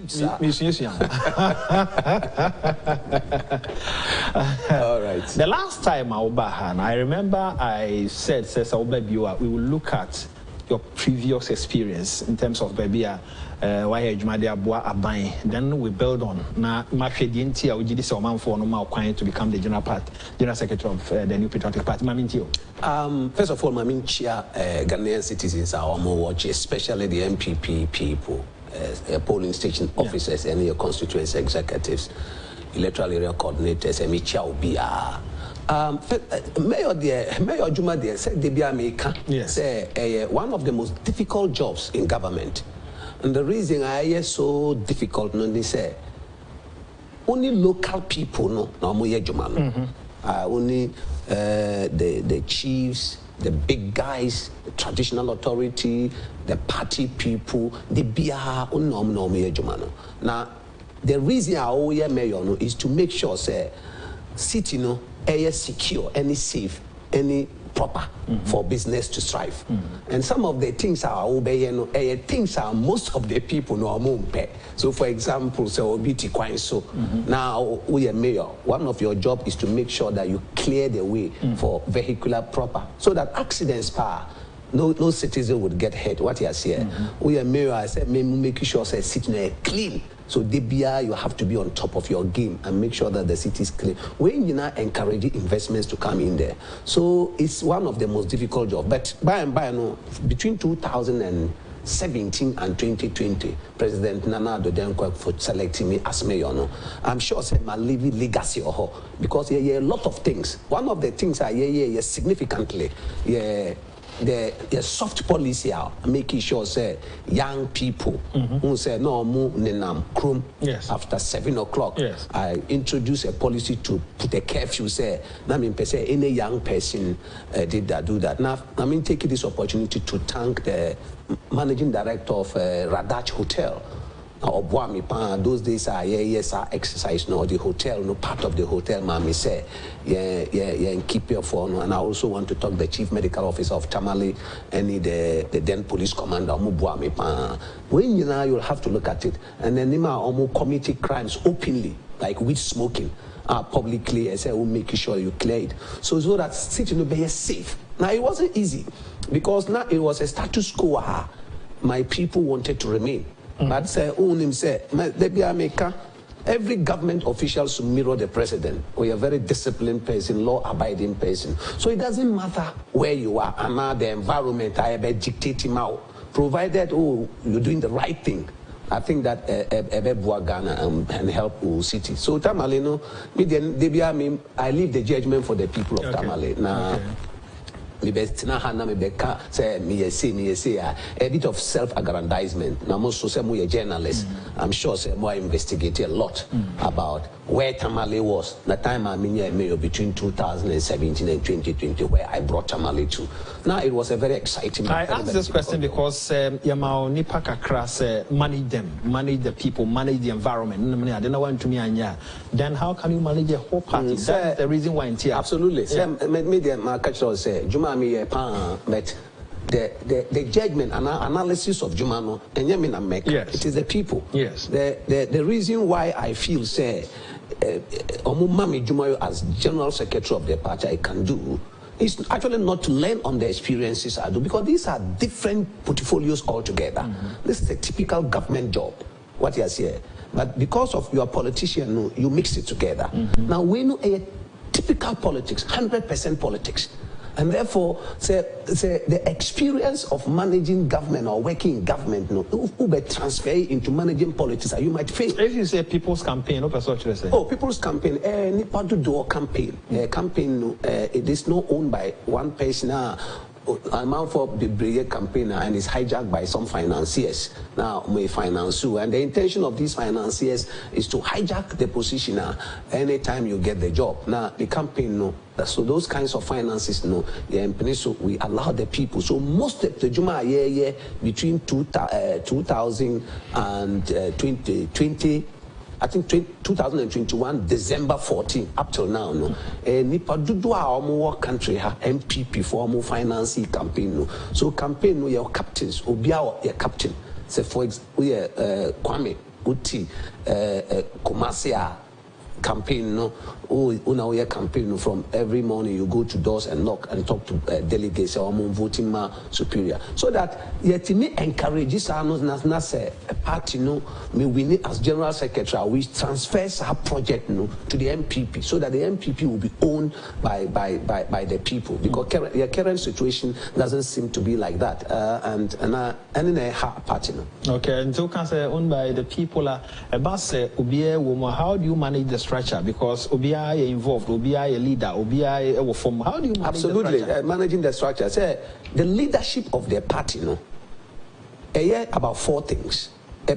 All right. The last time I remember I said, we will look at your previous experience in terms of baby. Then we build on. Now, Omanfm to become the general secretary of the new Patriotic Party. First of all, Ghanaian citizens are watching, especially the MPP people, polling station officers, and your constituency executives, electoral area coordinators, and Mayor Juma there said one of the most difficult jobs in government. And the reason I is so difficult, they say only local people only the chiefs, the big guys, the traditional authority, the party people, the BR Now the reason I always mayor is to make sure say city secure, any safe, any proper for business to strive. And some of the things are things are most of the people pay. So for example, now we are mayor. One of your job is to make sure that you clear the way for vehicular proper so that accidents no citizen would get hurt. What you are saying? We are mayor, I said making sure say city clean. So DBI, you have to be on top of your game and make sure that the city is clean. When you now encourage investments to come in there. So it's one of the most difficult jobs. But by and by, between 2017 and 2020, President Nana Addo for selecting me as mayor. I'm sure say my living legacy because a lot of things. One of the things I significantly, the soft policy are making sure say young people who say no more nenam krum after 7 o'clock. I introduce a policy to put a curfew say any young person do that. Now I mean taking this opportunity to thank the managing director of Radach Hotel. Those days are exercise no the hotel no part of the hotel mommy say keep your phone. And I also want to talk the chief medical officer of Tamale and the then police commander when you'll have to look at it and then committing crimes openly like weed smoking publicly and say we'll make sure you clear it so that city will be safe. Now it wasn't easy because now it was a status quo my people wanted to remain. But say, every government official should mirror the president. We are a very disciplined person, law-abiding person. So it doesn't matter where you are, and now the environment I have dictating out. Provided you're doing the right thing. I think that Ghana and help city. So Tamale, I leave the judgment for the people of Tamale. Now. A bit of self-aggrandizement. I'm also a journalist. I'm sure I investigated a lot about where Tamale was. The time I'm in mayor between 2017 and 2020, where I brought Tamale to. Now it was a very exciting. I asked this question because Yamao Nipaka Kras manage them, manage the people, manage the environment. I don't know what to me. Then how can you manage the whole party? That's the reason why in here. Absolutely. My catch say Juma but the judgment and analysis of Jumano and Yamina make it is the people. Yes. The reason why I feel say Omumami Jumayo as general secretary of the party I can do is actually not to learn on the experiences I do because these are different portfolios altogether. This is a typical government job. What you say, but because of your politician, you mix it together. Now we know a typical politics, 100% politics. And therefore, say the experience of managing government or working in government, who be transfer into managing politics, you might fail. If you say people's campaign, what should I say? Oh, people's campaign, Nipa do door campaign. Campaign, it is not owned by one person. Omanfm the Brigade campaign and is hijacked by some financiers. Now, we finance you, and the intention of these financiers is to hijack the position anytime you get the job. Now, the campaign, so those kinds of finances, so we allow the people. So most of the Juma between 2000 and 2020. I think 2021, December 14, up till now, Nipa dudu a omo country ha MPP for omo financing campaign So campaign your captains, obia your captain. Say for example, Kwame uti Kumasia campaign no una campaign from every morning you go to doors and knock and talk to delegates or voting ma superior so that yet me encourages us na say a party no me win as general secretary we transfers our project no to the MPP so that the MPP will be owned by the people because the current situation doesn't seem to be like that and in a party no. Okay, and so can say owned by the people about say how do you manage the structure because Obia involved, Obia a leader, Obia a form. How do you manage absolutely the structure? Managing the structure? Say the leadership of the party, no. About 4 things: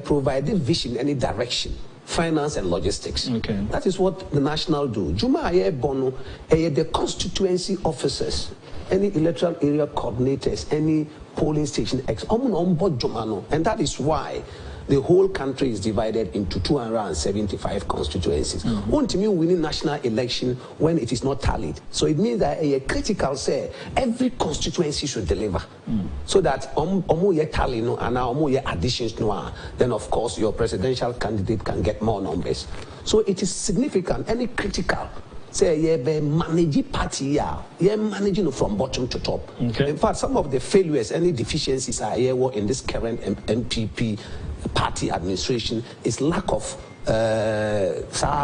providing vision, any direction, finance and logistics. Okay, that is what the national do. Juma bono the constituency officers, any electoral area coordinators, any polling station and that is why the whole country is divided into 275 constituencies. Ultimately, winning national election when it is not tallied. So it means that a critical say every constituency should deliver. So that ye tally no and ye additions no, then of course your presidential candidate can get more numbers. So it is significant. Any critical say ye be managing party ye managing from bottom to top. Okay. In fact, some of the failures, any deficiencies are here in this current MPP party administration is lack of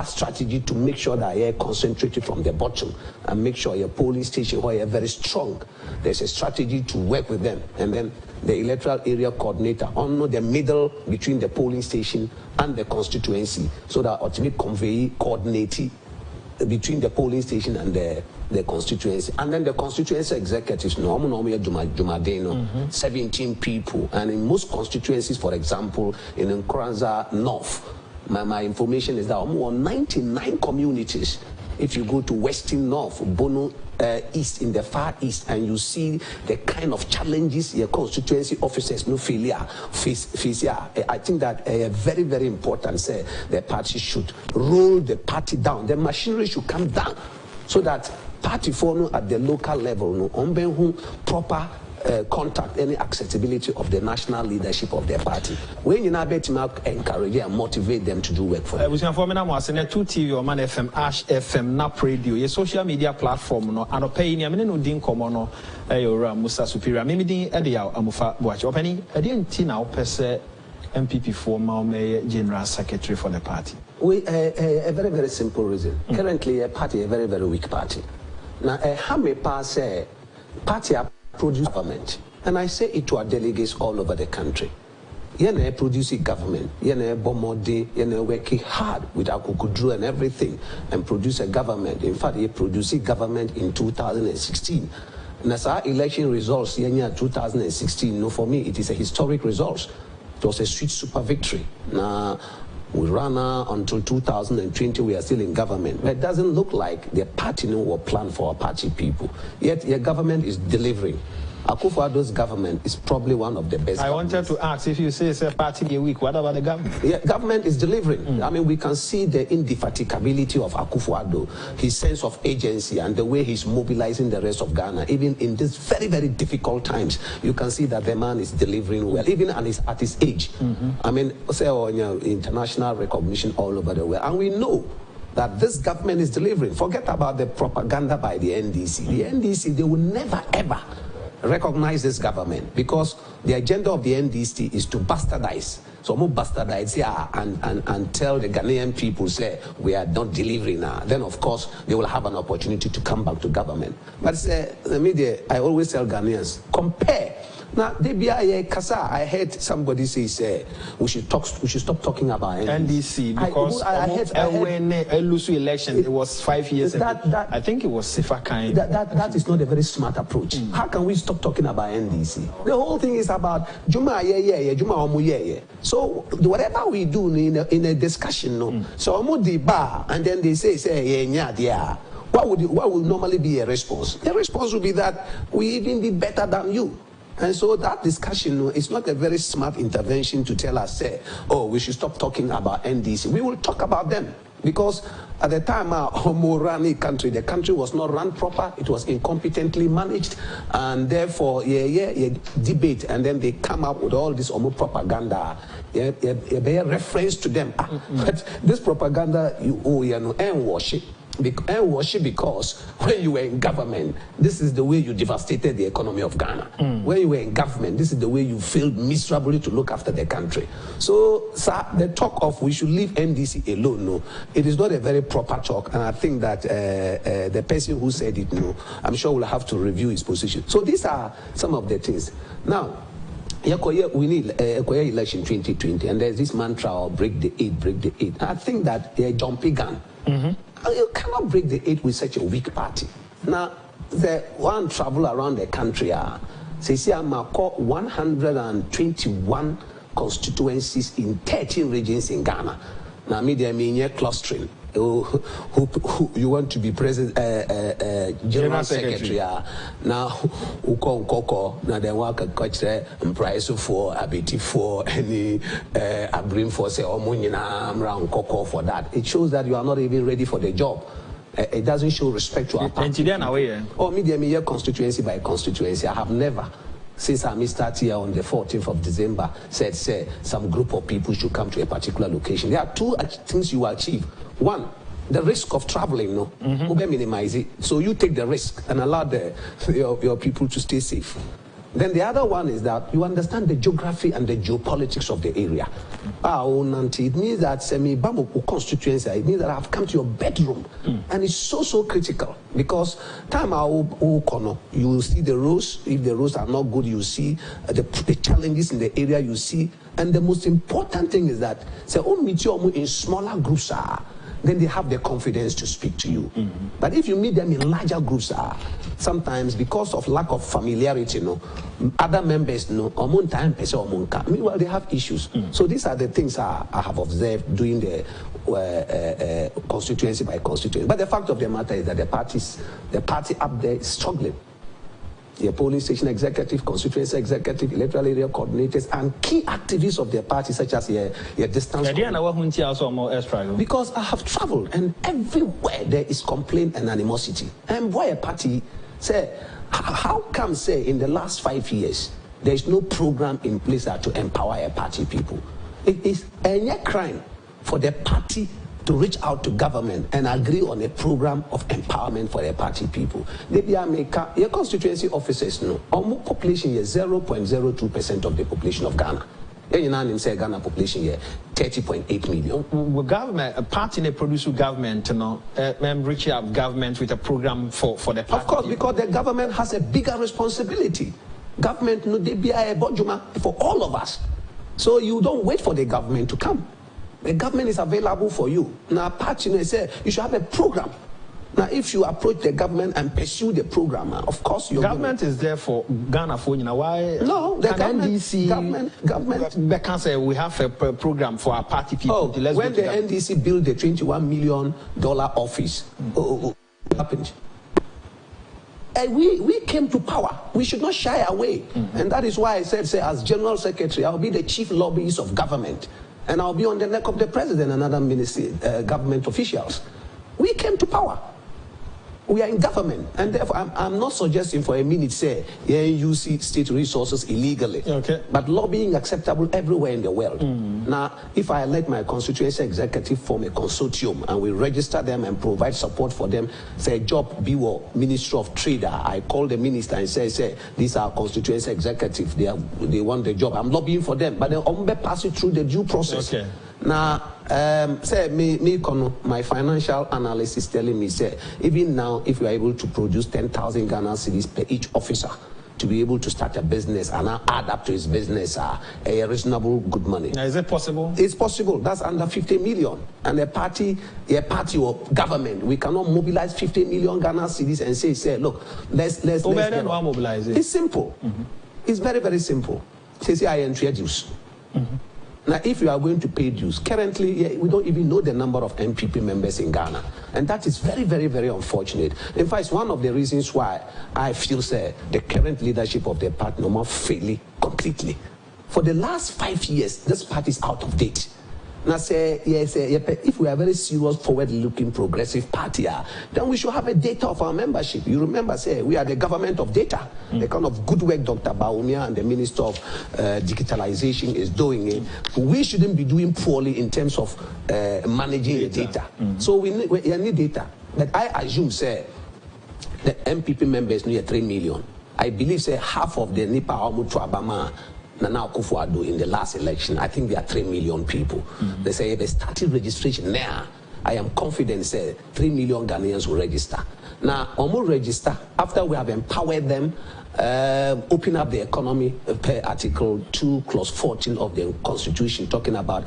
strategy to make sure that you're concentrated from the bottom and make sure your polling station where you're very strong. There's a strategy to work with them, and then the electoral area coordinator on the middle between the polling station and the constituency, so that ultimately convey coordinating between the polling station and the constituency. And then the constituency executives, 17 people. And in most constituencies, for example, in Nkranza North, my information is that almost 99 communities. If you go to Western North, Bono East, in the Far East, and you see the kind of challenges your constituency officers face here, I think that very, very important. Say the party should roll the party down. The machinery should come down so that party for at the local level, no, proper contact, any accessibility of the national leadership of their party. When you now bet encourage and motivate them to do work for them. We can form a 2 TV, Omanfm, Ash FM, NAP Radio, a social media platform, no, and opinion. I mean, no din common, no, Musa superior. Maybe the Edia Amufa watch opening. I didn't now per se MPP former general secretary for the party. We a very, very simple reason. Currently, a party, a very, very weak party. Now, how many pass party produce government, and I say it to our delegates all over the country. Yene produce government, yene bomode, yene working hard with Akukudru and everything, and produce a government. In fact, he produced government in 2016. And as our election results, yene 2016, no, for me, it is a historic result. It was a sweet super victory. Now, we ran until 2020, we are still in government. But it doesn't look like the party will plan for our party people. Yet your government is delivering. Akufo-Addo's government is probably one of the best. I wanted to ask, if you say it's a party a week, what about the government? Yeah, government is delivering. I mean, we can see the indefatigability of Akufo-Addo, his sense of agency, and the way he's mobilizing the rest of Ghana. Even in these very, very difficult times, you can see that the man is delivering well, even at his age. I mean, say, international recognition all over the world. And we know that this government is delivering. Forget about the propaganda by the NDC. The NDC, they will never, ever recognize this government because the agenda of the NDC is to bastardize. So more bastardize and tell the Ghanaian people, say, we are not delivering now. Then, of course, they will have an opportunity to come back to government. But the media, I always tell Ghanaians, compare. Now, I heard somebody say, we should stop talking about NDC because I heard when Lusu election, it was 5 years ago. I think it was Sifa Kind. That is not a very smart approach. How can we stop talking about NDC? The whole thing is about Juma Juma Omu. So whatever we do in a discussion, no. So Omu di bar, and then they say what would normally be a response? The response would be that we even be better than you. And so that discussion is not a very smart intervention to tell us, say, oh, we should stop talking about NDC. We will talk about them. Because at the time the country was not run proper, it was incompetently managed, and therefore debate, and then they come up with all this propaganda. Reference to them. But this propaganda and worship. And worship because when you were in government, this is the way you devastated the economy of Ghana. When you were in government, this is the way you failed miserably to look after the country. So, sir, the talk of we should leave NDC alone, no, it is not a very proper talk, and I think that the person who said it, no, I'm sure will have to review his position. So these are some of the things. Now, we need election 2020, and there's this mantra of break the 8, break the 8. I think that a jumpy gun. You cannot break the 8 with such a weak party. Now, the one travel around the country, say I'm 121 constituencies in 13 regions in Ghana. Now, media clustering. You want to be president, general secretary. Now, now they work at coach price for abeti for any abrim for say around Koko for that. It shows that you are not even ready for the job. It doesn't show respect to our party. Or media constituency by constituency. I have never, since I started here on the 14th of December, said some group of people should come to a particular location. There are two things you achieve. One, the risk of traveling, no, minimize it. So you take the risk and allow your people to stay safe. Then the other one is that you understand the geography and the geopolitics of the area. It means that constituency, it means that I've come to your bedroom. And it's so critical because time you will see the roads. If the roads are not good, you see the challenges in the area, you see. And the most important thing is that in smaller groups then they have the confidence to speak to you. But if you meet them in larger groups, sometimes because of lack of familiarity, other members meanwhile they have issues. So these are the things I have observed doing the constituency by constituency. But the fact of the matter is that the party up there is struggling. The polling station executive, constituency executive, electoral area coordinators, and key activists of their party, such as your distance. Because I have traveled, and everywhere there is complaint and animosity. And why a party say, how come say in the last 5 years there is no program in place to empower a party people? It is a crime for the party to reach out to government and agree on a program of empowerment for the party people. Your constituency officers population is 0.02% of the population of Ghana. Ghana population here 30.8 million. Government, a party they produce government, reach out government with a program for the party. Of course, because the government has a bigger responsibility. Government they be a bodjuma for all of us. So you don't wait for the government to come. The government is available for you. Now, party say you should have a program. Now, if you approach the government and pursue the program, of course, your government is there for Ghana for why? No, the government. They can say we have a program for our party people. When the NDC built the $21 million office, what happened? We came to power. We should not shy away, and that is why I said, as General Secretary, I'll be the chief lobbyist of government. And I'll be on the neck of the president and other ministry, government officials. We came to power. We are in government. And therefore, I'm not suggesting for a minute, you see state resources illegally. Okay. But lobbying acceptable everywhere in the world. Now, if I let my constituency executive form a consortium and we register them and provide support for them, say, job, BWO, Ministry of Trade, I call the minister and say, these are constituency executive, they want the job. I'm lobbying for them, but they pass it through the due process. Okay. Now, my financial analyst is telling me, even now, if you are able to produce 10,000 Ghana cedis per each officer to be able to start a business and now add up to his business a reasonable good money. Now, is it possible? It's possible. That's under 50 million. And a party or government, we cannot mobilize 50 million Ghana cedis and say, look, let's mobilize it. It's simple. It's very, very simple. Say, I introduce. Now, if you are going to pay dues, currently, we don't even know the number of MPP members in Ghana. And that is very, very, very unfortunate. In fact, it's one of the reasons why I feel, the current leadership of the party failing completely. For the last 5 years, this party is out of date. Now say yes, if we are very serious, forward-looking, progressive party, then we should have a data of our membership. You remember, say we are the government of data. The kind of good work Dr. Baumia and the Minister of Digitalization is doing it. We shouldn't be doing poorly in terms of managing the data. So we need data. But I assume, say, the MPP members need 3 million. I believe, say, half of the Nipa Omutu Abama Nana Akufo-Addo in the last election, I think there are 3 million people. They say they started registration now. I am confident, say, 3 million Ghanaians will register. Now, Omu register after we have empowered them, open up the economy per Article 2, Clause 14 of the Constitution, talking about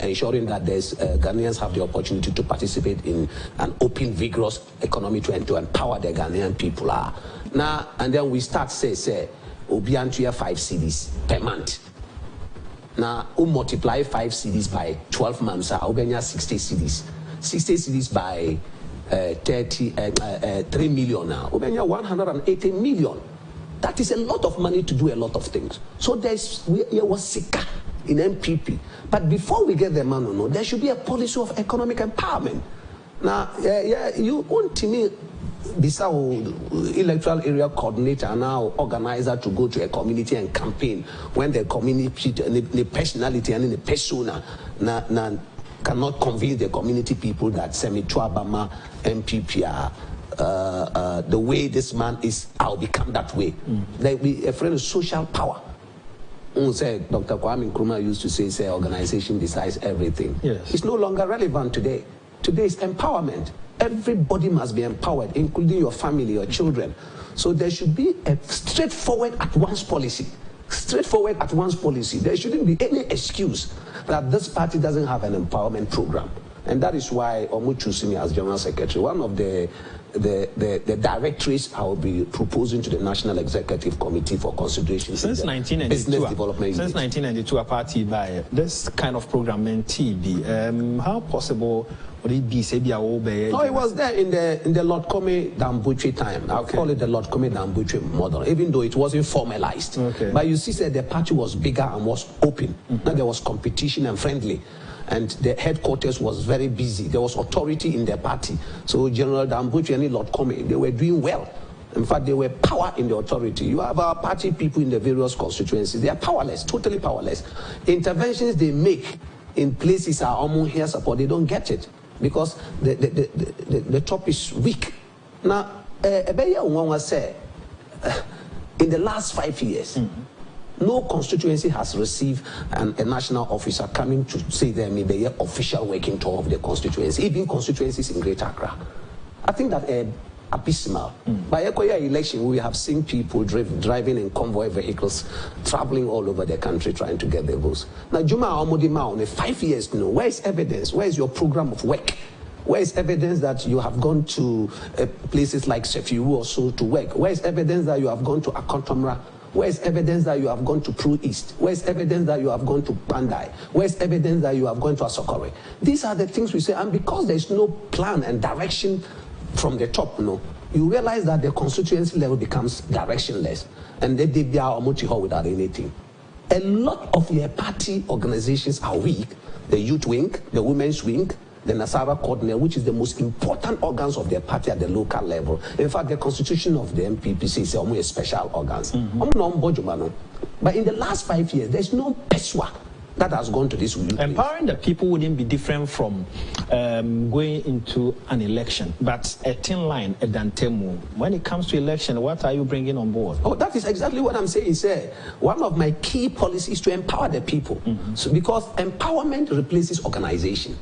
ensuring that there's Ghanaians have the opportunity to participate in an open, vigorous economy to empower the Ghanaian people. Now, and then we start say. Obiantuya 5 cedis per month. Now, we multiply 5 cedis by 12 months, Obenya 60 cedis. 60 cedis by 3 million now. Obenya 180 million. That is a lot of money to do a lot of things. So there was Sika in MPP. But before we get the money, there should be a policy of economic empowerment. Now, you want to me. Bisau electoral area coordinator and now organizer to go to a community and campaign when the community, the personality and the persona cannot convince the community people that Semi-Tuabama MPP the way this man is, I'll become that way. Like we a friend of social power. Say Dr. Kwame Nkrumah used to say organization decides everything. Yes. It's no longer relevant today. Today is empowerment. Everybody must be empowered, including your family, your children. So there should be a straightforward at-once policy. Straightforward at-once policy. There shouldn't be any excuse that this party doesn't have an empowerment program. And that is why Omu chose me as General Secretary. One of the directories I will be proposing to the National Executive Committee for consideration. Since 1992, Business Development since 1992, a party by this kind of program in TB. How possible would it be? No, it was there in the Lord Kome Dambuche time. I'll call it the Lord Kome Dambuche model, even though it wasn't formalized. But you see, the party was bigger and was open. Now there was competition and friendly. And the headquarters was very busy. There was authority in the party. So General Dambuche and Lord Kome, they were doing well. In fact, they were power in the authority. You have our party people in the various constituencies. They are powerless, totally powerless. Interventions they make in places are almost here support. They don't get it because the top is weak. Now, say in the last 5 years, no constituency has received a national officer coming to say they may be an official working tour of the constituency, even constituencies in Greater Accra. I think that abysmal. By Ekoya election, we have seen people driving in convoy vehicles, traveling all over the country trying to get their votes. Now, Juma Omodima, on 5 years, where is evidence? Where is your program of work? Where is evidence that you have gone to places like Sefiru or so to work? Where is evidence that you have gone to Akontomra? Where is evidence that you have gone to Pro East? Where is evidence that you have gone to Bandai? Where is evidence that you have gone to Asokore? These are the things we say, and because there's no plan and direction from the top, you realize that the constituency level becomes directionless, and they be our motiho without anything. A lot of your party organizations are weak. The youth wing, the women's wing, the Nasara Coordinator, which is the most important organs of their party at the local level. In fact, the constitution of the MPP says almost special organs. But in the last 5 years, there's no PESWA that has gone to this. Empowering the people wouldn't be different from going into an election, but a thin line, a dantemu. When it comes to election, what are you bringing on board? Oh, that is exactly what I'm saying. One of my key policies is to empower the people. So because empowerment replaces organization.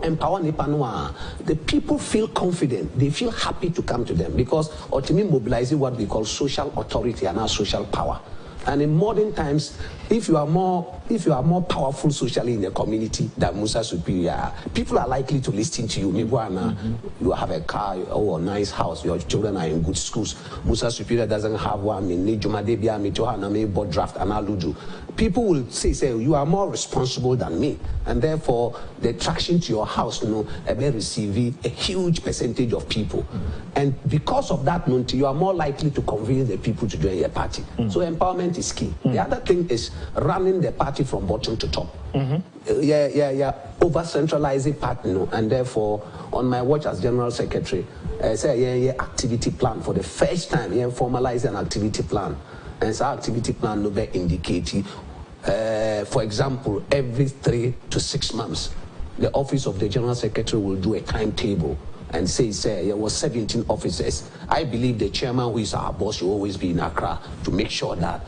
Empower Nipanua, the people feel confident, they feel happy to come to them because ultimately mobilizing what we call social authority and our social power. And in modern times, if you are more powerful socially in the community than Musa Superior, people are likely to listen to you. You have a car or a nice house, your children are in good schools. Musa Superior doesn't have one. Draft and aludu. People will say, you are more responsible than me, and therefore the attraction to your house, receiving a huge percentage of people, and because of that, you are more likely to convince the people to join your party. So empowerment is key. The other thing is running the party from bottom to top. over-centralizing part, and therefore, on my watch as General Secretary, say activity plan for the first time, formalize an activity plan. And so activity plan will be indicating, for example, every 3 to 6 months, the office of the General Secretary will do a timetable and say, there were 17 officers. I believe the chairman, who is our boss, will always be in Accra to make sure that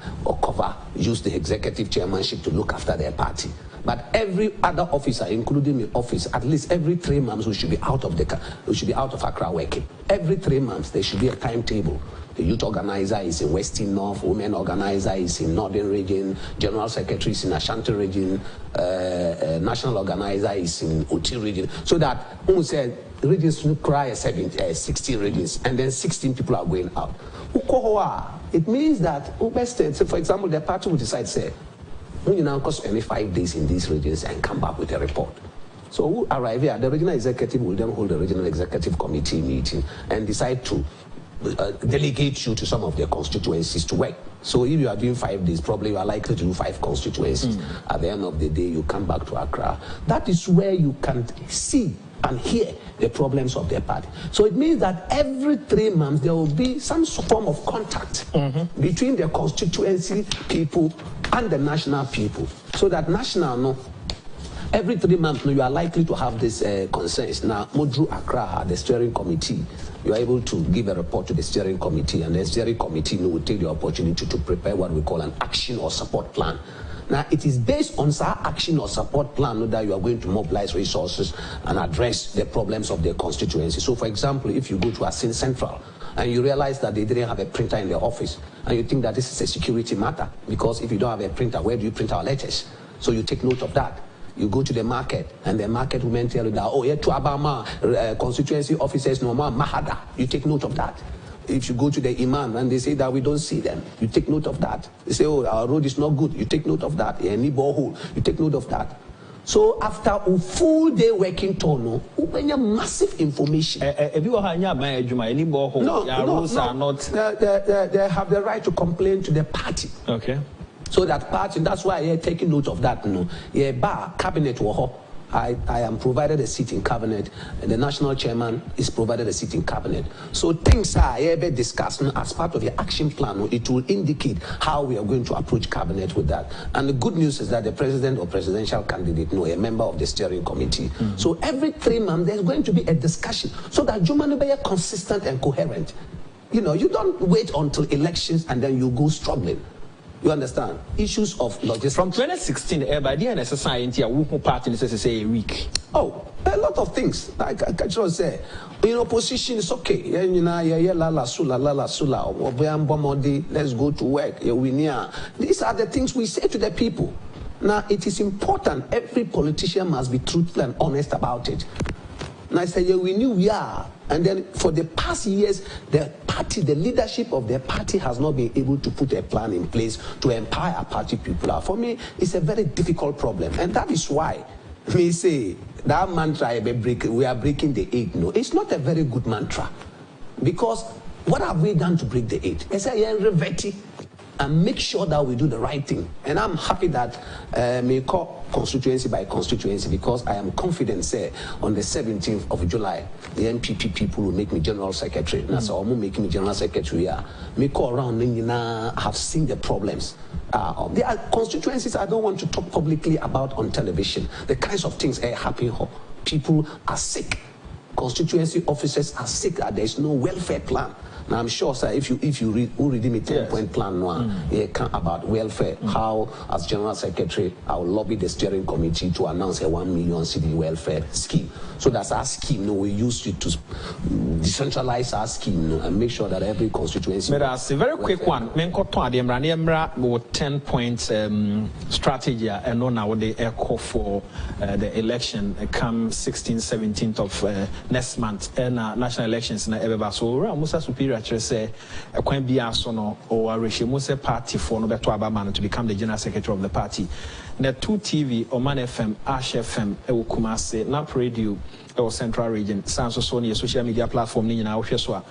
use the executive chairmanship to look after their party. But every other officer, including the office, at least every 3 months, we should be out of Accra working. Every 3 months, there should be a timetable. The youth organizer is in Western North, women organizer is in Northern region, general secretary is in Ashanti region, national organizer is in Oti region. So that, when we said, regions cry 16 regions, and then 16 people are going out. It means that, for example, the party will decide, say, when you now spend 5 days in these regions and come back with a report. So who arrive here, the regional executive will then hold a regional executive committee meeting and decide to delegate you to some of their constituencies to work. So if you are doing 5 days, probably you are likely to do 5 constituencies. At the end of the day, you come back to Accra. That is where you can see and hear the problems of their party. So it means that every 3 months, there will be some form of contact between the constituency people and the national people. So that national, every 3 months, you are likely to have these concerns. Now, Modru Accra, the steering committee, you are able to give a report to the steering committee, and the steering committee will take the opportunity to prepare what we call an action or support plan. Now, it is based on that action or support plan that you are going to mobilize resources and address the problems of their constituency. So, for example, if you go to Asin Central and you realize that they didn't have a printer in their office, and you think that this is a security matter, because if you don't have a printer, where do you print our letters? So you take note of that. You go to the market, and the market women tell you that, oh, yeah, to Abama, constituency officers, no more Mahada. You take note of that. If you go to the imam and they say that we don't see them, you take note of that. They say, oh, our road is not good. You take note of that. Any borehole, you take note of that. So after a full day working tono, when you massive information. If you are any borehole, they have the right to complain to the party. Okay. So that party, that's why you're taking note of that. Cabinet I am provided a seat in cabinet, and the national chairman is provided a seat in cabinet. So things are discussed as part of your action plan. It will indicate how we are going to approach cabinet with that. And the good news is that the president or presidential candidate, a member of the steering committee. So every 3 months, there's going to be a discussion so that Jumani be consistent and coherent. You don't wait until elections and then you go struggling. You understand? Issues of logistics. From 2016, by the NSSI, party say a week. Oh, a lot of things. Like I just say, in opposition, it's okay. Let's go to work. These are the things we say to the people. Now, it is important. Every politician must be truthful and honest about it. And I said, we knew we are. And then for the past years, the leadership of the party has not been able to put a plan in place to empower our party people. For me, it's a very difficult problem. And that is why we say that mantra, we are breaking the 8. No, it's not a very good mantra. Because what have we done to break the 8? It's a reveti and make sure that we do the right thing. And I'm happy that we call constituency by constituency, because I am confident, say, on the 17th of July, the NPP people will make me General Secretary. That's how I'm making me General Secretary. Me call around, have seen the problems. There are constituencies I don't want to talk publicly about on television. The kinds of things are happening. People are sick. Constituency officers are sick. There is no welfare plan. Now I'm sure, sir, if you read me 10-point plan about welfare, how as General Secretary I will lobby the steering committee to announce a 1 million city welfare scheme. So that's our scheme. We use it to decentralize our scheme and make sure that every constituency. But that's a very quick one. Menko 10-point strategy and no now they echo for the election come 16th, 17th of next month and national elections na everybody. So Musa Superior say a can be asono or Musa party for no better Abama to become the general secretary of the party. The 2 TV, Omanfm, FM, Kumase, NAP Radio, or Central Region, Sanso Sony, social media platform, Nina Osheswa,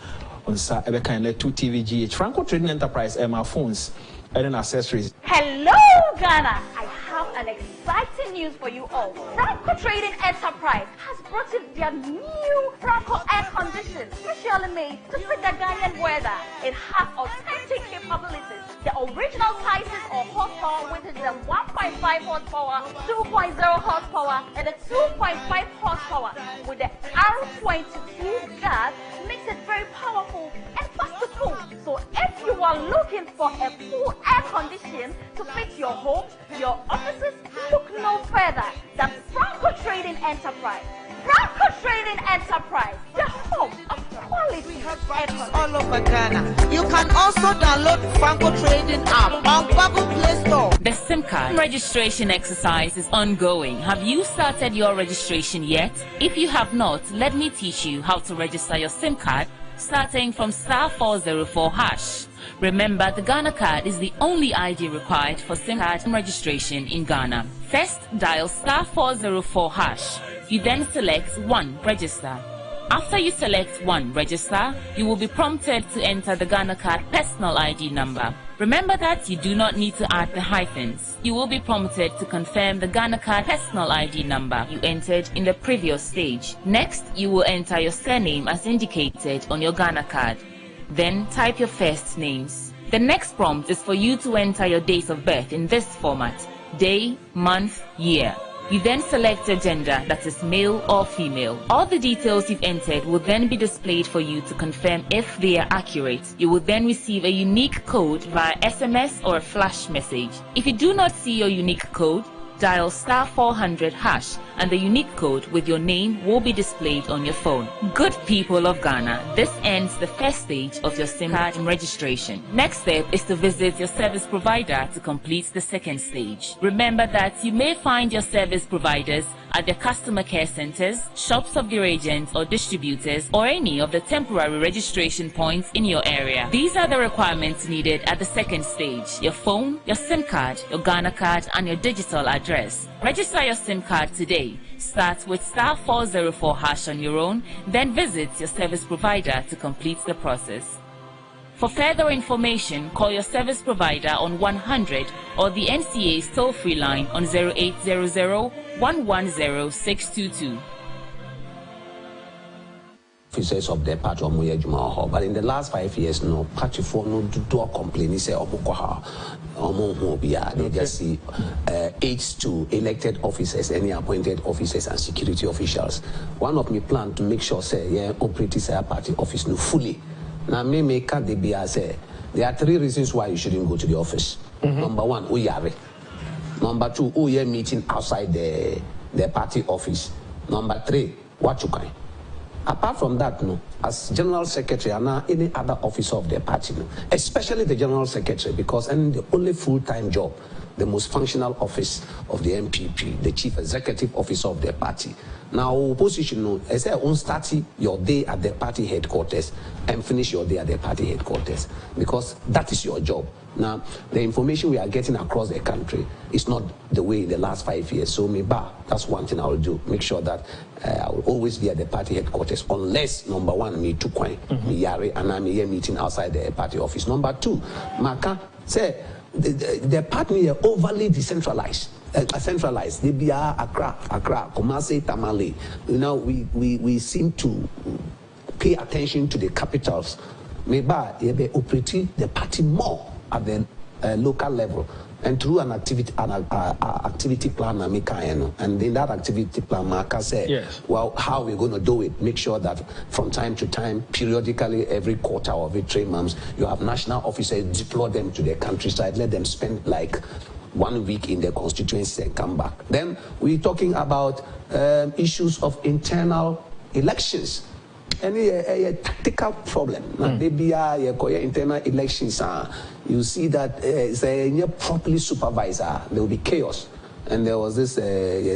on Sa Ebeka, 2 TV GH, Franco Trading Enterprise, my phones, and accessories. Hello, Ghana. I have an exciting news for you all. Franco Trading Enterprise has brought in their new Franco air condition, specially made to fit the Ghanaian weather. It has authentic capabilities. The original Tyson or horsepower, which is the 1.5 horsepower, 2.0 horsepower, and the 2.5 horsepower with the R22 gas makes it very powerful and fast to cool. So if you are looking for a full air condition to fit your home, your offices, look no further than Franco Trading Enterprise. Franco Trading Enterprise, the home of quality air conditioning. All over Ghana. You can also download Franco Trading app on Google Play Store. The SIM card registration exercise is ongoing. Have you started your registration yet? If you have not, let me teach you how to register your SIM card starting from *404#. Remember, the Ghana card is the only ID required for SIM card registration in Ghana. First, dial *404#. You then select 1, register. After you select 1, register, you will be prompted to enter the Ghana card personal ID number. Remember that you do not need to add the hyphens. You will be prompted to confirm the Ghana card personal ID number you entered in the previous stage. Next, you will enter your surname as indicated on your Ghana card. Then type your first names. The next prompt is for you to enter your date of birth in this format: day, month, year. You then select your gender, that is male or female. All the details you've entered will then be displayed for you to confirm if they are accurate. You will then receive a unique code via SMS or a flash message. If you do not see your unique code, dial *400# and the unique code with your name will be displayed on your phone. Good people of Ghana, this ends the first stage of your SIM card registration. Next step is to visit your service provider to complete the second stage. Remember that you may find your service providers at their customer care centers, shops of their agents or distributors, or any of the temporary registration points in your area. These are the requirements needed at the second stage: your phone, your SIM card, your Ghana card, and your digital address. Register your SIM card today. Start with *404# on your own, then visit your service provider to complete the process. For further information, call your service provider on 100 or the NCA's toll-free line on 0800 110 622. Officers of the party but in the last 5 years, no party for no do complain. Say they just see aides to elected officers, any appointed officers and security officials. One of me plan to make sure say operate party office no fully. Now me make the BR say there are 3 reasons why you shouldn't go to the office. Number 1, uyare. Number 2, uye meeting outside the party office. Number 3, what you can. Apart from that, no, as General Secretary and any other officer of the party, no, especially the General Secretary, because the only full-time job, the most functional office of the MPP, the Chief Executive Officer of the party. Now, opposition, no, I say, on starting your day at the party headquarters and finish your day at the party headquarters, because that is your job. Now, the information we are getting across the country is not the way in the last 5 years. So, that's one thing I will do. Make sure that I will always be at the party headquarters, unless, number 1, me too quiet, me yare, and I'm here meeting outside the party office. Number 2, Maka say the party are overly decentralized. Centralized. They be Accra, Kumasi, Tamale. You know, we seem to pay attention to the capitals. Maybe they operate the party more at the local level, and through an activity plan, and in that activity plan, Maka said, yes, well, how we're going to do it? Make sure that from time to time, periodically, every quarter or every 3 months, you have national officers deploy them to the countryside, let them spend like 1 week in the constituency and come back. Then we're talking about issues of internal elections. Any tactical problem. Maybe internal elections, you see that it's properly supervised, there will be chaos. And there was this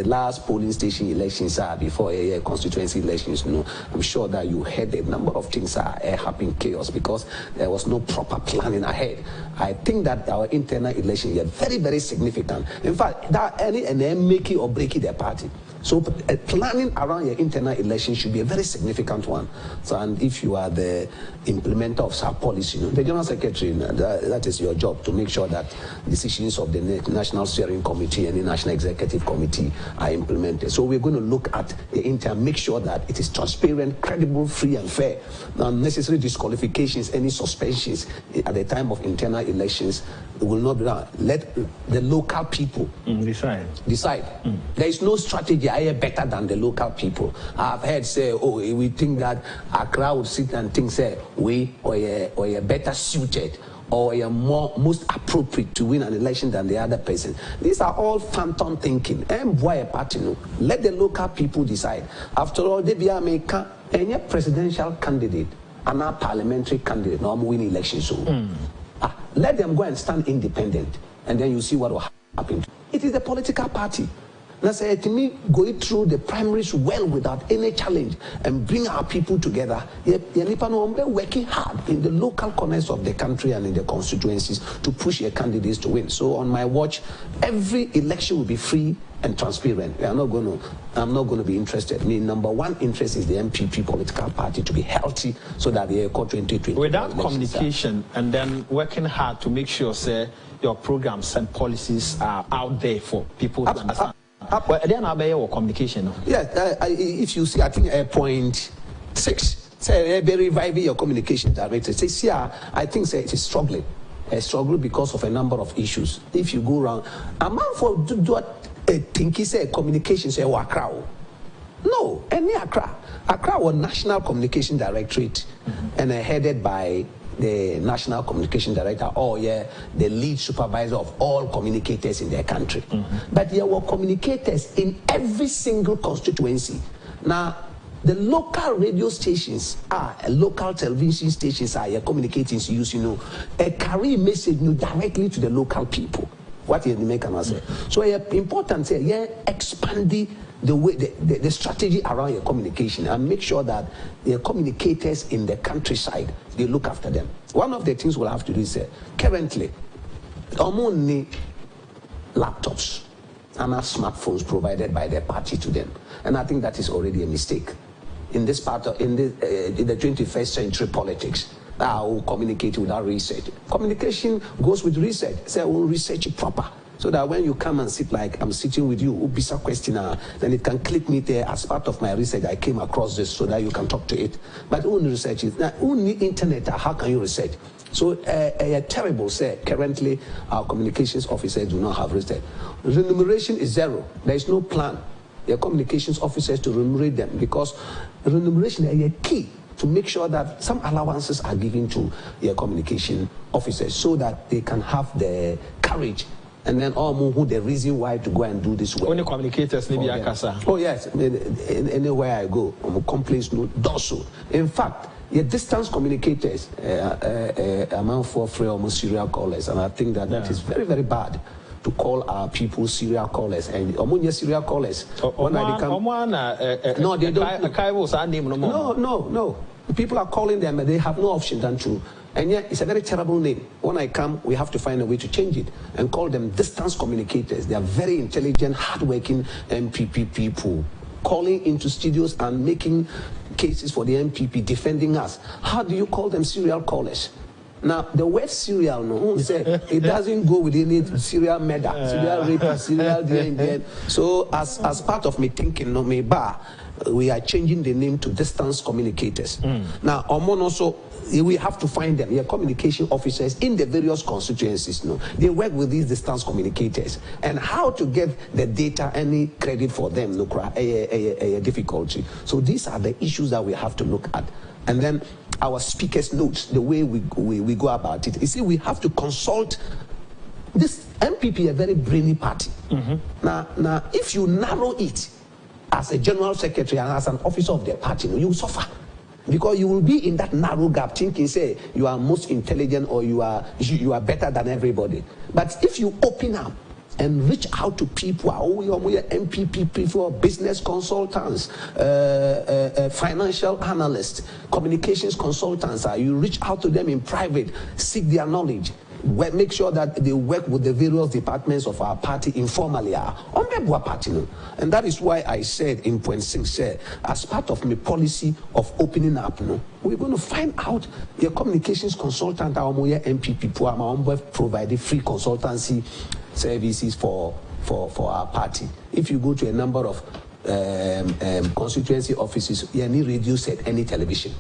last polling station elections before constituency elections. You know, I'm sure that you heard a number of things happening chaos because there was no proper planning ahead. I think that our internal elections are very, very significant. In fact, that any make it or break it their party. So planning around your internal election should be a very significant one. So, and if you are the implementer of such policy, the General Secretary, that is your job to make sure that decisions of the National Steering Committee and the National Executive Committee are implemented. So we're going to look at the internal, make sure that it is transparent, credible, free and fair. Unnecessary disqualifications, any suspensions at the time of internal elections, it will not be done. Let the local people decide. There is no strategy better than the local people. I've heard say, oh, we think that Accra would sit and think, say, we or better suited or you're most appropriate to win an election than the other person. These are all phantom thinking. Let the local people decide. After all, they be any presidential candidate and a parliamentary candidate no win elections. Let them go and stand independent, and then you see what will happen. It is the political party. Now say to me, going through the primaries well without any challenge and bring our people together. Working hard in the local corners of the country and in the constituencies to push your candidates to win. So on my watch, every election will be free and transparent. I'm not going to be interested. Number one interest is the MPP political party to be healthy so that they call 2020. Without communication and then working hard to make sure, say, your programs and policies are out there for people to understand. Communication. Yeah, if you see, I think point 6, say reviving your communication director. Say, I think it is struggling. A struggle because of a number of issues. If you go around, a man for do what think he say communication say Accra. No, any Accra was National Communication Directorate and headed by the National Communication Director or the lead supervisor of all communicators in their country. But there were communicators in every single constituency. Now, the local radio stations local television stations are communicating to you, a carry message directly to the local people. What you make say. So important expanding the way the strategy around your communication and make sure that the communicators in the countryside, they look after them. One of the things we'll have to do is currently only laptops and smartphones provided by the party to them, and I think that is already a mistake in this part of in the 21st century politics. Who communicate without research. Communication goes with research. Say, we'll research it proper. So that when you come and sit like I'm sitting with you, Ubisa questioner, then it can click me there as part of my research. I came across this so that you can talk to it. But only research is now only internet. How can you research? So terrible say currently our communications officers do not have research. Remuneration is zero. There is no plan. Their communications officers to remunerate them because remuneration is a key to make sure that some allowances are given to your communication officers so that they can have the courage and then who the reason why to go and do this work. Only communicators maybe Akasa. Oh yes, anywhere I go, complaints no so. In fact, your distance communicators amount for free almost serial callers, and I think that that is very, very bad. To call our people serial callers and serial callers. When I become no, they don't. No. People are calling them and they have no option than to. And yet it's a very terrible name. When I come, we have to find a way to change it and call them distance communicators. They are very intelligent, hardworking MPP people calling into studios and making cases for the MPP, defending us. How do you call them serial callers? Now, the word serial, it doesn't go with any serial murder, serial rape, serial DNG. So, as part of me thinking, we are changing the name to distance communicators. Now, also, we have to find them, communication officers in the various constituencies. They work with these distance communicators. And how to get the data, any credit for them, a difficulty. So, these are the issues that we have to look at. And then our speakers' notes, the way we go about it. You see, we have to consult this MPP, a very brainy party. Now, if you narrow it as a general secretary and as an officer of the party, you will suffer. Because you will be in that narrow gap thinking, say, you are most intelligent or you are better than everybody. But if you open up and reach out to people, MPP people, business consultants, financial analysts, communications consultants, you reach out to them in private, seek their knowledge. make sure that they work with the various departments of our party informally. And that is why I said in point 6, as part of my policy of opening up, we're going to find out your communications consultant, our MPP, providing free consultancy services for our party. If you go to a number of constituency offices, you need radio set, any television.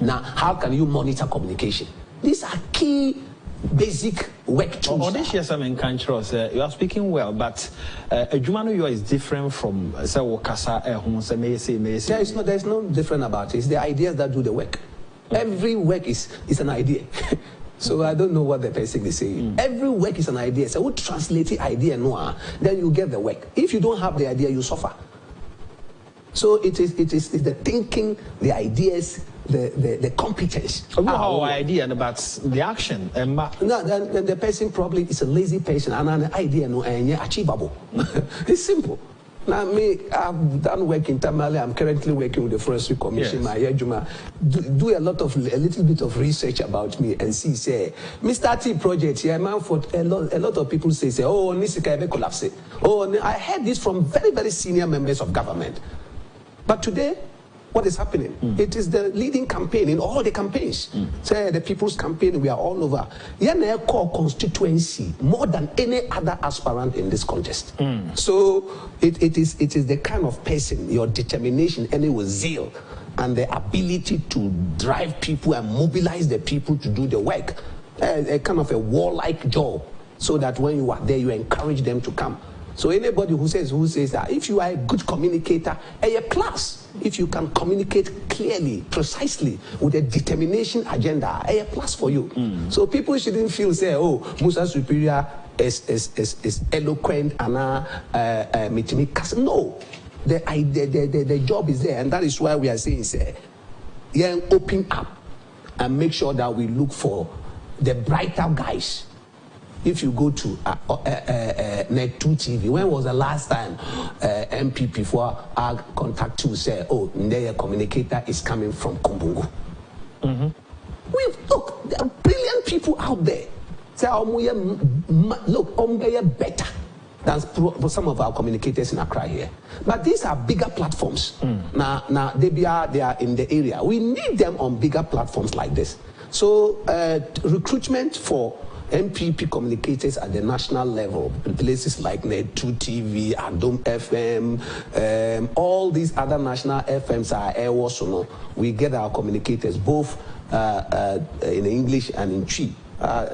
Now, how can you monitor communication? These are key basic work tools. On this year, you are speaking well, but Ejumanu is different from Wakasa. There's no different about it. It's the ideas that do the work. Every work is an idea. So I don't know what the person is saying. Every work is an idea. So we translate the idea, then you get the work. If you don't have the idea, you suffer. So it is the thinking, the ideas, the competence. Our idea about the action. No, the person probably is a lazy person and an idea no achievable. It's simple. Now me, I've done work internally. I'm currently working with the Forestry Commission. Yes. My do a little bit of research about me and see say Mr. T project here, man. For a lot of people say oh Nisika ebe collapse. Oh, I heard this from very, very senior members of government. But today, what is happening? It is the leading campaign in all the campaigns. Say the People's Campaign, we are all over. Yene call constituency more than any other aspirant in this contest. So it is the kind of person, your determination, any with zeal, and the ability to drive people and mobilize the people to do the work. A kind of a warlike job, so that when you are there, you encourage them to come. So anybody who says that if you are a good communicator, a plus. If you can communicate clearly, precisely, with a determination agenda, a plus for you. So people shouldn't feel say, oh, Musa Superior is eloquent and no. The job is there, and that is why we are saying say, open up and make sure that we look for the brighter guys. If you go to Net 2 TV, when was the last time MPP for our contact to say, oh, their communicator is coming from Kumbungu? Look, there are brilliant people out there. Say, look, better than some of our communicators in Accra here. But these are bigger platforms. Now they are in the area. We need them on bigger platforms like this. So recruitment for MPP communicators at the national level, places like Net 2 TV, Omanfm, all these other national FMs are airways. We get our communicators both in English and in Twi. I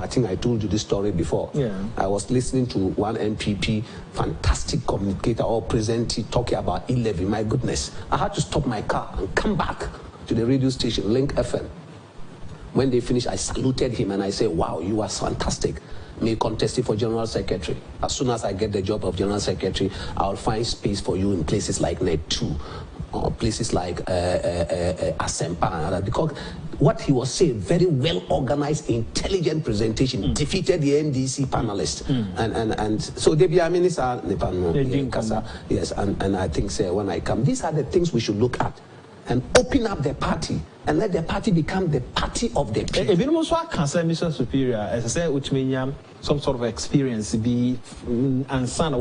think I told you this story before. I was listening to one MPP, fantastic communicator, all present talking about 11. My goodness, I had to stop my car and come back to the radio station, Link FM. When they finished, I saluted him and I said, wow, you are fantastic. May contest for General Secretary. As soon as I get the job of General Secretary, I'll find space for you in places like Net 2 or places like Asempa. Because what he was saying, very well organized, intelligent presentation, defeated the NDC panelists. And so they be a minister, yes, and I think when I come, these are the things we should look at and open up the party and let the party become the party of the people. Mr. Superior, as I said, which means some sort of experience be and son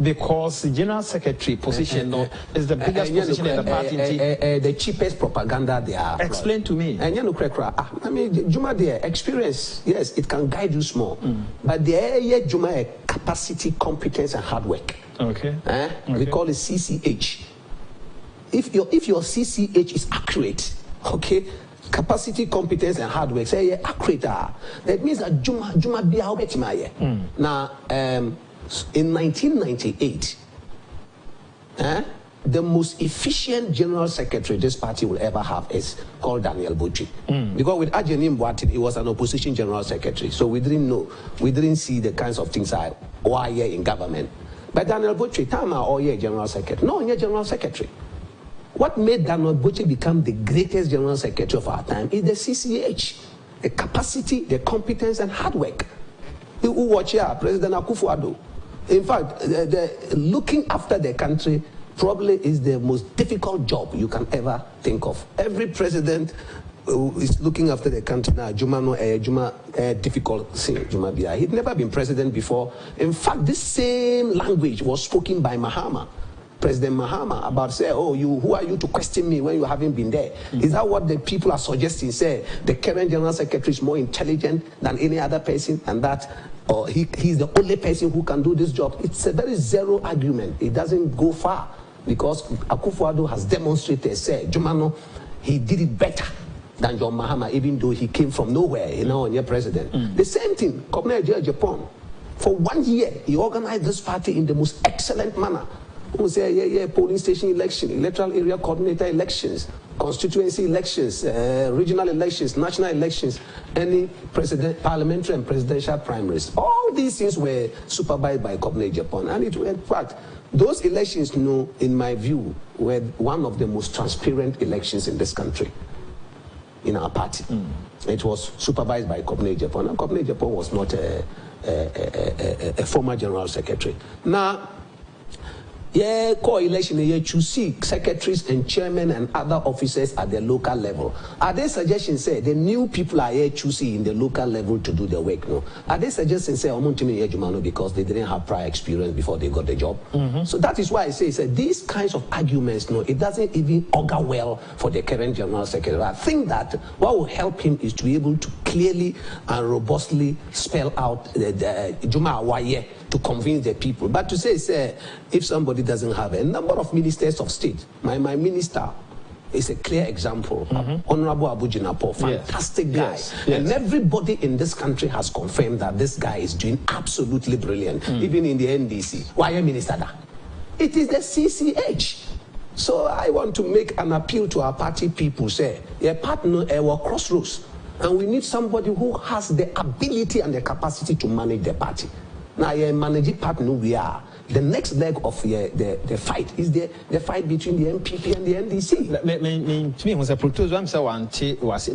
because the General Secretary position is the biggest position in the party. The cheapest propaganda they are. Explain to me. And I mean, Juma, the experience, yes, it can guide you small, but the Juma capacity, competence, and hard work. Okay. We call it CCH. If your CCH is accurate, okay, capacity, competence, and hard work, say accurate. That means that Juma be how better. Now, in 1998, the most efficient General Secretary this party will ever have is called Daniel Botwe. Because with Ajenim Boatin, he was an opposition General Secretary, so we didn't see the kinds of things I were here in government. But Daniel Botwe, time all year General Secretary, no, you're General Secretary. What made Daniel Botwe become the greatest General Secretary of our time is the CCH, the capacity, the competence, and hard work. Who watch here, President Akufo-Addo. In fact, looking after the country probably is the most difficult job you can ever think of. Every president is looking after the country now. Juma difficult thing. Juma Bia. He'd never been president before. In fact, this same language was spoken by Mahama, President Mahama, about say, oh, who are you to question me when you haven't been there? Is that what the people are suggesting? Say the current general secretary is more intelligent than any other person, and that he's the only person who can do this job. It's a very zero argument. It doesn't go far because Akufo-Addo has demonstrated, say, Jumano, he did it better than John Mahama, even though he came from nowhere, your president. The same thing, Comparative Japan. For 1 year, he organized this party in the most excellent manner. We say, polling station election, electoral area coordinator elections, constituency elections, regional elections, national elections, any parliamentary and presidential primaries. All these things were supervised by Comparative Japan. And in fact, those elections, in my view, were one of the most transparent elections in this country, in our party. It was supervised by Comparative Japan, and Comparative Japan was not a former general secretary. Now, co-election, you choose secretaries and chairmen and other officers at the local level. Are they suggesting say the new people are here choosing in the local level to do the work? No. Are they suggesting say because they didn't have prior experience before they got the job? So that is why I say these kinds of arguments, it doesn't even augur well for the current general secretary. I think that what will help him is to be able to clearly and robustly spell out the Juma Awaye to convince the people. But to say if somebody doesn't have a number of ministers of state, my minister is a clear example. Honorable Abu Jinapo, fantastic guy. Yes. And everybody in this country has confirmed that this guy is doing absolutely brilliant, even in the NDC. Why a minister? It is the CCH. So I want to make an appeal to our party people, say, a partner, our crossroads, and we need somebody who has the ability and the capacity to manage the party. Now, a managing partner we are. The next leg of the fight is the fight between the MPP and the NDC.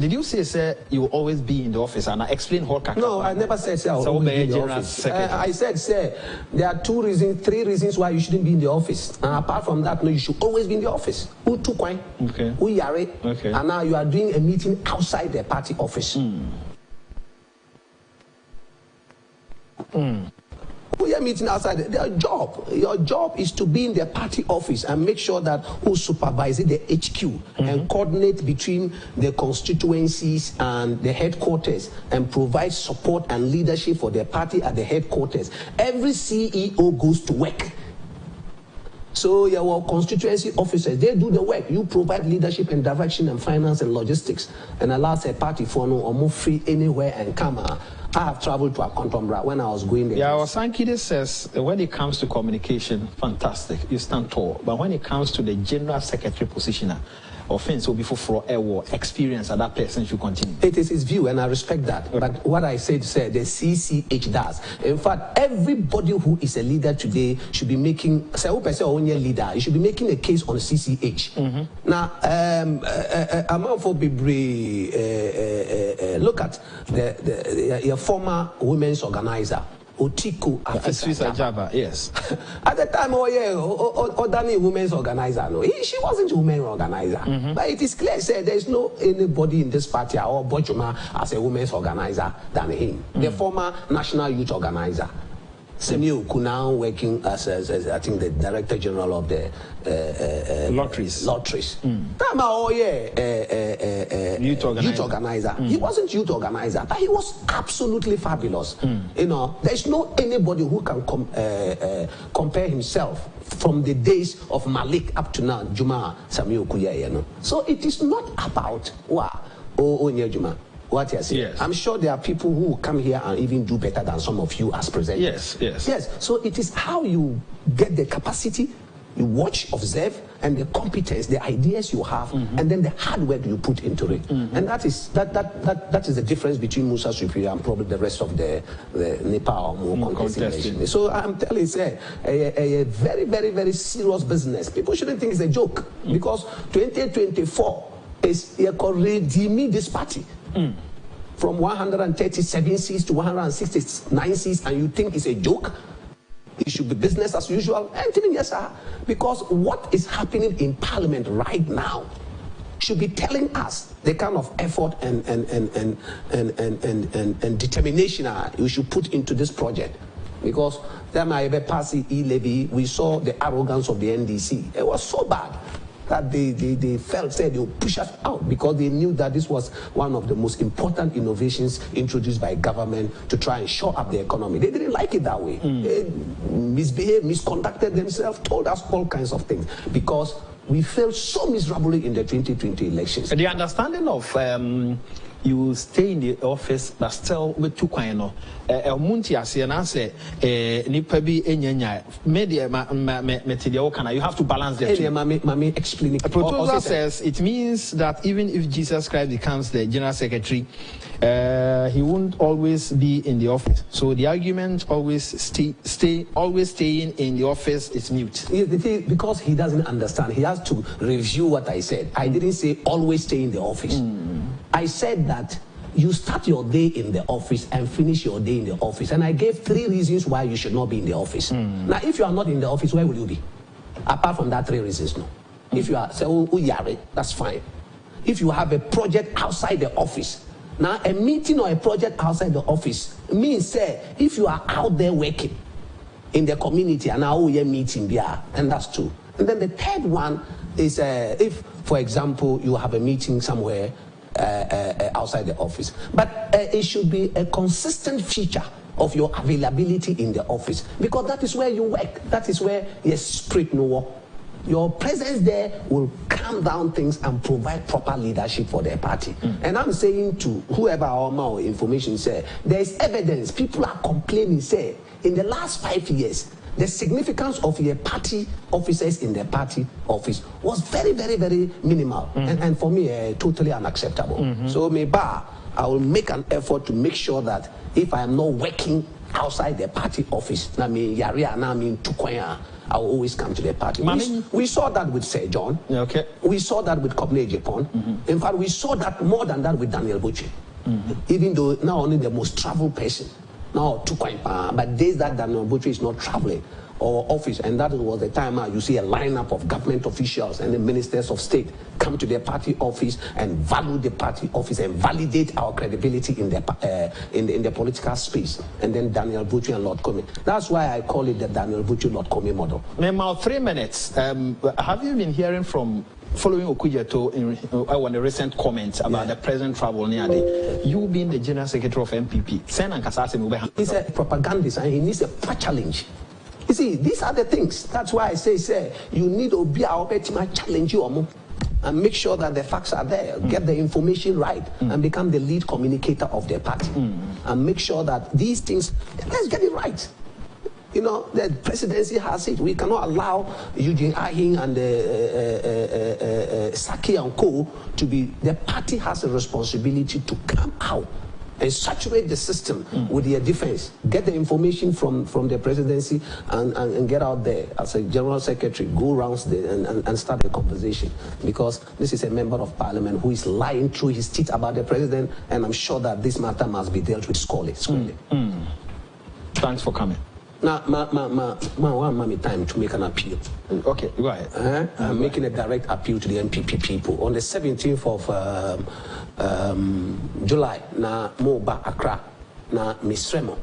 Did you say you will always be in the office? And I explained how. No, I never said I will always be in the office. I said, there are 3 reasons why you shouldn't be in the office. And apart from that, no, you should always be in the office. Who took wine? Okay. Who yare? Okay. And now you are doing a meeting outside the party office. We are meeting outside their job. Your job is to be in the party office and make sure that who supervises the HQ and coordinate between the constituencies and the headquarters and provide support and leadership for the party at the headquarters. Every CEO goes to work. So your constituency officers, they do the work. You provide leadership and direction and finance and logistics and allows a party for no or move free anywhere and come. I have traveled to a Contombra when I was going there. Yeah, well, Sankide says when it comes to communication, fantastic, you stand tall. But when it comes to the general secretary position, offense will be for a experience and that person should continue. It is his view, and I respect that. Okay. But what I said, the CCH does. In fact, everybody who is a leader today should be making, leader, you should be making a case on CCH. Now, Omanfm look at your former women's organizer. Otiko Africa Java, yes. At the time, Odani women's organizer, no, she wasn't a women's organizer. But it is clear, there is no anybody in this party or Bojuma as a women's organizer than him. The former national youth organizer. Semio Kunao working as I think the director general of the lotteries. Youth organizer. He wasn't youth organizer, but he was absolutely fabulous. There's no anybody who can compare himself from the days of Malik up to now, Juma Samuel Kuya. So it is not about Juma. What you're saying. Yes. I'm sure there are people who come here and even do better than some of you as presenters. Yes. So it is how you get the capacity, you watch, observe, and the competence, the ideas you have, and then the hard work you put into it. And that is the difference between Musa Superior and probably the rest of the Nepal or more contesting. So I'm telling you, a very, very, very serious business. People shouldn't think it's a joke because 2024 is redeeming this party. From 137 seats to 169 seats, and you think it's a joke? It should be business as usual. And yes, sir, because what is happening in Parliament right now should be telling us the kind of effort and determination we should put into this project. Because then I passed e-levy, we saw the arrogance of the NDC. It was so bad that they felt, said they would push us out because they knew that this was one of the most important innovations introduced by government to try and shore up the economy. They didn't like it that way. They misbehaved, misconducted themselves, told us all kinds of things because we failed so miserably in the 2020 elections. The understanding of you stay in the office but still with two coin munti ase na say nipa bi enyanya media you have to balance the two. Mami explain it. The proposal says it means that even if Jesus Christ becomes the General Secretary, he won't always be in the office. So the argument always staying in the office is mute. Because he doesn't understand. He has to review what I said. I didn't say always stay in the office. I said that you start your day in the office and finish your day in the office. And I gave 3 reasons why you should not be in the office. Now, if you are not in the office, where will you be? Apart from that 3 reasons, no. If you are, say, that's fine. If you have a project outside the office, now a meeting or a project outside the office means, say, if you are out there working in the community and now you're meeting, and that's 2. And then the 3rd one is if, for example, you have a meeting somewhere outside the office. But it should be a consistent feature of your availability in the office because that is where you work. That is where your spirit no work. Your presence there will calm down things and provide proper leadership for their party. And I'm saying to whoever our information say, there is evidence. People are complaining, say, in the last 5 years, the significance of your party officers in the party office was very, very, very minimal. And for me, totally unacceptable. So maybe I will make an effort to make sure that if I am not working outside the party office, I will always come to the party. We saw that with Sir John. Okay. We saw that with Kobne Japan. In fact, we saw that more than that with Daniel Buchi. Even though now only the most traveled person. Now, but days that Daniel Buchi is not traveling or office, and that was the time you see a lineup of government officials and the ministers of state come to their party office and value the party office and validate our credibility in the political space. And then Daniel Buchi and Lord Comey. That's why I call it the Daniel Buchi Lord Comey model. Now, 3 minutes. Have you been hearing from following Okujeto on the recent comments about the present travel near you being the General Secretary of MPP? He's a propagandist and he needs a challenge. You see, these are the things. That's why I say, you need to be our challenge you and make sure that the facts are there, get the information right, and become the lead communicator of their party. And make sure that these things, let's get it right. You know, the presidency has it. We cannot allow Eugene Ahin and Saki and Co. to be, the party has a responsibility to come out and saturate the system with their defense. Get the information from the presidency and get out there as a general secretary, go around and start a conversation. Because this is a member of parliament who is lying through his teeth about the president, and I'm sure that this matter must be dealt with squarely. Thanks for coming. Now, mommy, time to make an appeal. Okay, go ahead. I'm making a direct appeal to the MPP people. On the 17th of July, na Moba Accra, na Misremo,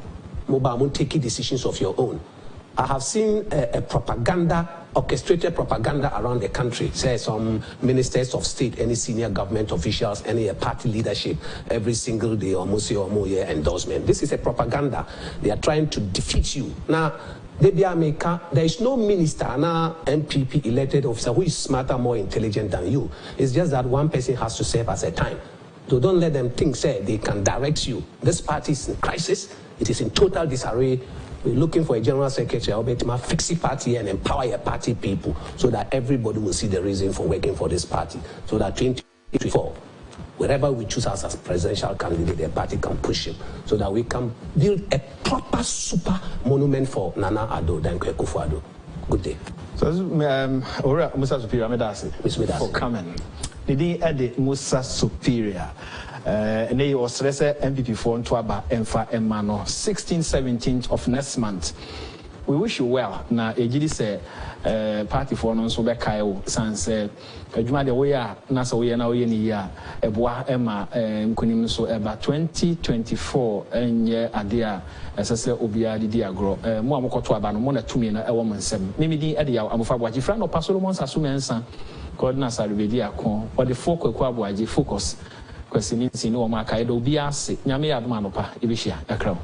Moba won't take decisions of your own. I have seen a propaganda, orchestrated propaganda around the country. Say some ministers of state, any senior government officials, any party leadership, every single day, almost year endorsement. This is a propaganda. They are trying to defeat you. Now, there is no minister, now MPP elected officer who is smarter, more intelligent than you. It's just that one person has to serve at a time. So don't let them think, say, they can direct you. This party is in crisis. It is in total disarray. We're looking for a general secretary, I'll bet him fix the party and empower your party people so that everybody will see the reason for working for this party. So that 2024, wherever we choose us as presidential candidate, the party can push him so that we can build a proper super monument for Nana Addo Dankwa Akufo-Addo. Good day. So, Musa Superior, for coming. Did he Musa Superior? And they was MPP for Ntwaba Emfa Emano 16th, 17th of next month. we wish you well. Na ejidi say party for no so be kai o sanse adwuma de we ya na so we na we ni ya eboa ema nkunim so eba 2024 enye ade a esese obia didi agro mo amokoto aba no mo na tumi na ewo monsem mimidi ade ya amofa boaji fra no pasolo monsa so mensa coordinator sarubedi akon or the focus kwa boaji focus kwesi ni wo ma kai do bia se nyame ya adoma no pa ebehia akra